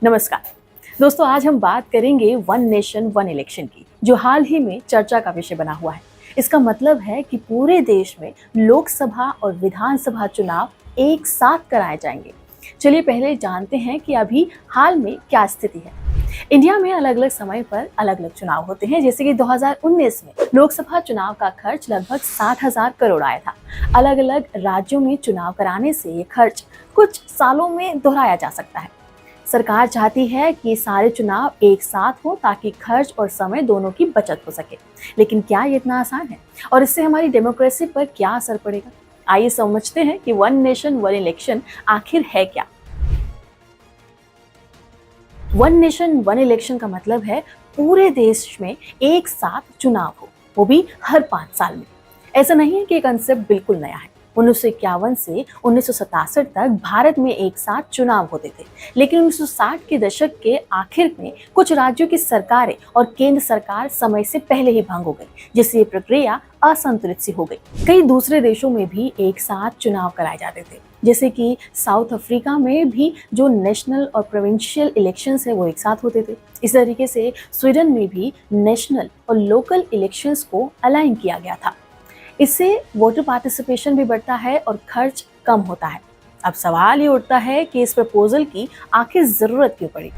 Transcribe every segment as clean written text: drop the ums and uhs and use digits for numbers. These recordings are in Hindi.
नमस्कार दोस्तों, आज हम बात करेंगे वन नेशन वन इलेक्शन की, जो हाल ही में चर्चा का विषय बना हुआ है। इसका मतलब है कि पूरे देश में लोकसभा और विधानसभा चुनाव एक साथ कराए जाएंगे। चलिए पहले जानते हैं कि अभी हाल में क्या स्थिति है। इंडिया में अलग अलग समय पर अलग अलग चुनाव होते हैं। जैसे कि 2019 में लोकसभा चुनाव का खर्च लगभग 60,000 करोड़ आया था। अलग अलग राज्यों में चुनाव कराने से ये खर्च कुछ सालों में दोहराया जा सकता है। सरकार चाहती है कि सारे चुनाव एक साथ हो ताकि खर्च और समय दोनों की बचत हो सके। लेकिन क्या ये इतना आसान है और इससे हमारी डेमोक्रेसी पर क्या असर पड़ेगा? आइए समझते हैं कि वन नेशन वन इलेक्शन आखिर है क्या। वन नेशन वन इलेक्शन का मतलब है पूरे देश में एक साथ चुनाव हो, वो भी हर 5 साल में। ऐसा नहीं है कि ये कंसेप्ट बिल्कुल नया है। 1951 से 1967 तक भारत में एक साथ चुनाव होते थे, लेकिन 1960 के दशक के आखिर में कुछ राज्यों की सरकारें और केंद्र सरकार समय से पहले ही भंग हो गई, जिससे ये प्रक्रिया असंतुलित सी हो गई। कई दूसरे देशों में भी एक साथ चुनाव कराए जाते थे, जैसे कि साउथ अफ्रीका में भी जो नेशनल और प्रोविंशियल इलेक्शंस है वो एक साथ होते थे। इस तरीके से स्वीडन में भी नेशनल और लोकल इलेक्शंस को अलाइन किया गया था। इससे वोटर पार्टिसिपेशन भी बढ़ता है और खर्च कम होता है। अब सवाल ये उठता है कि इस प्रपोजल की आखिर जरूरत क्यों पड़ी?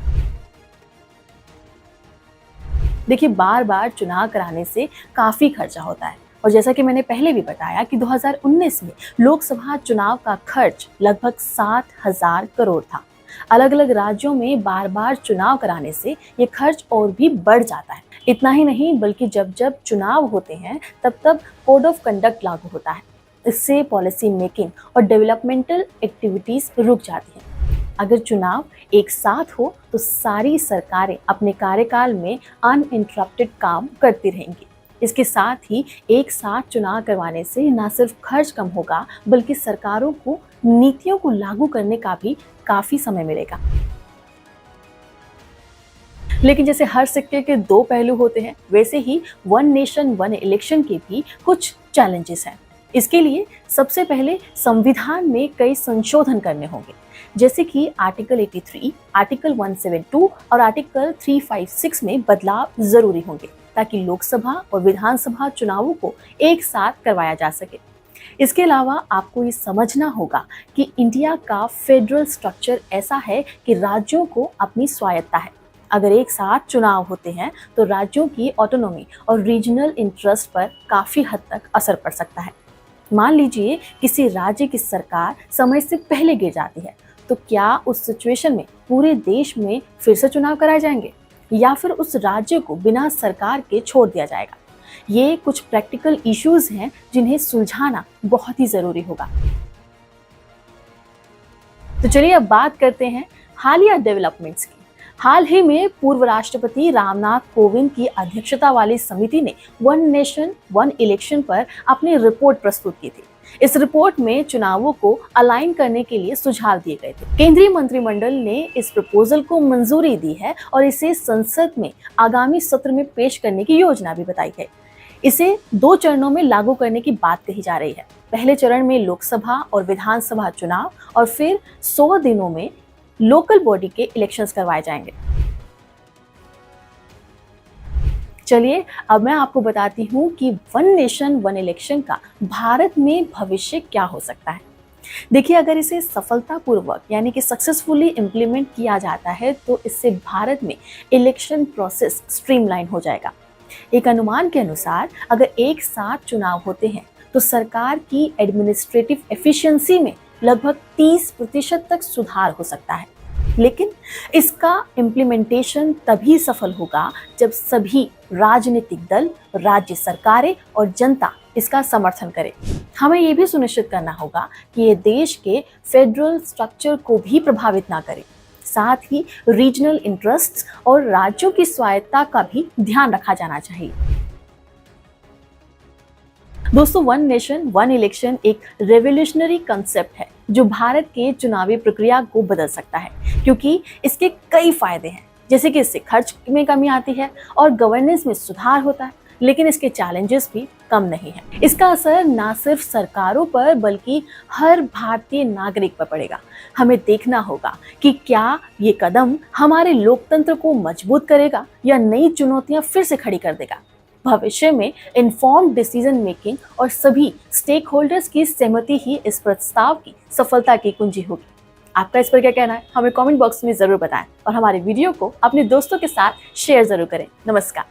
देखिए, बार बार चुनाव कराने से काफी खर्चा होता है और जैसा कि मैंने पहले भी बताया कि 2019 में लोकसभा चुनाव का खर्च लगभग 60,000 करोड़ था। अलग अलग राज्यों में बार बार चुनाव कराने से ये खर्च और भी बढ़ जाता है। इतना ही नहीं, बल्कि जब जब चुनाव होते हैं तब तब कोड ऑफ कंडक्ट लागू होता है। इससे पॉलिसी मेकिंग और डेवलपमेंटल एक्टिविटीज रुक जाती हैं। अगर चुनाव एक साथ हो तो सारी सरकारें अपने कार्यकाल में अनइंटरप्टेड काम करती रहेंगी। इसके साथ ही एक साथ चुनाव करवाने से न सिर्फ खर्च कम होगा, बल्कि सरकारों को नीतियों को लागू करने का भी काफी समय मिलेगा। लेकिन जैसे हर सिक्के के 2 पहलू होते हैं, वैसे ही वन नेशन वन इलेक्शन के भी कुछ चैलेंजेस हैं। इसके लिए सबसे पहले संविधान में कई संशोधन करने होंगे, जैसे कि आर्टिकल 83, आर्टिकल 172 और आर्टिकल 356 में बदलाव जरूरी होंगे, ताकि लोकसभा और विधानसभा चुनावों को एक साथ करवाया जा सके। इसके अलावा आपको ये समझना होगा कि इंडिया का फेडरल स्ट्रक्चर ऐसा है कि राज्यों को अपनी स्वायत्ता है। अगर एक साथ चुनाव होते हैं तो राज्यों की ऑटोनॉमी और रीजनल इंटरेस्ट पर काफी हद तक असर पड़ सकता है। मान लीजिए किसी राज्य की सरकार समय से पहले गिर जाती है, तो क्या उस सिचुएशन में पूरे देश में फिर से चुनाव कराए जाएंगे या फिर उस राज्य को बिना सरकार के छोड़ दिया जाएगा? ये कुछ प्रैक्टिकल इश्यूज हैं जिन्हें सुलझाना बहुत ही जरूरी होगा। तो चलिए अब बात करते हैं हालिया डेवलपमेंट्स की। हाल ही में पूर्व राष्ट्रपति रामनाथ कोविंद की अध्यक्षता वाली समिति ने वन नेशन वन इलेक्शन पर अपनी रिपोर्ट प्रस्तुत की थी। इस रिपोर्ट में चुनावों को अलाइन करने के लिए सुझाव दिए गए थे। केंद्रीय मंत्रिमंडल ने इस प्रपोजल को मंजूरी दी है और इसे संसद में आगामी सत्र में पेश करने की योजना भी बताई है। इसे 2 चरणों में लागू करने की बात कही जा रही है। पहले चरण में लोकसभा और विधानसभा चुनाव और फिर 100 दिनों में लोकल बॉडी के इलेक्शंस करवाए जाएंगे। चलिए अब मैं आपको बताती हूँ कि वन नेशन वन इलेक्शन का भारत में भविष्य क्या हो सकता है। देखिए, अगर इसे सफलतापूर्वक यानी कि सक्सेसफुली इम्प्लीमेंट किया जाता है तो इससे भारत में इलेक्शन प्रोसेस स्ट्रीमलाइन हो जाएगा। एक अनुमान के अनुसार अगर एक साथ चुनाव होते हैं तो सरकार की एडमिनिस्ट्रेटिव एफिशिएंसी में लगभग 30% तक सुधार हो सकता है। लेकिन इसका इम्प्लीमेंटेशन तभी सफल होगा जब सभी राजनीतिक दल, राज्य सरकारें और जनता इसका समर्थन करें। हमें ये भी सुनिश्चित करना होगा कि ये देश के फेडरल स्ट्रक्चर को भी प्रभावित ना करे। साथ ही रीजनल इंटरेस्ट्स और राज्यों की स्वायत्ता का भी ध्यान रखा जाना चाहिए। दोस्तों, वन नेशन वन इलेक्शन एक रेवोल्यूशनरी कंसेप्ट है जो भारत के चुनावी प्रक्रिया को बदल सकता है, क्योंकि इसके कई फायदे हैं। जैसे कि इससे खर्च में कमी आती है और गवर्नेंस में सुधार होता है। लेकिन इसके चैलेंजेस भी कम नहीं है। इसका असर ना सिर्फ सरकारों पर बल्कि हर भारतीय नागरिक पर पड़ेगा। हमें देखना होगा कि क्या ये कदम हमारे लोकतंत्र को मजबूत करेगा या नई चुनौतियां फिर से खड़ी कर देगा। भविष्य में इन्फॉर्म्ड डिसीजन मेकिंग और सभी स्टेक होल्डर्स की सहमति ही इस प्रस्ताव की सफलता की कुंजी होगी। आपका इस पर क्या कहना है, हमें कमेंट बॉक्स में जरूर बताएं और हमारे वीडियो को अपने दोस्तों के साथ शेयर जरूर करें। नमस्कार।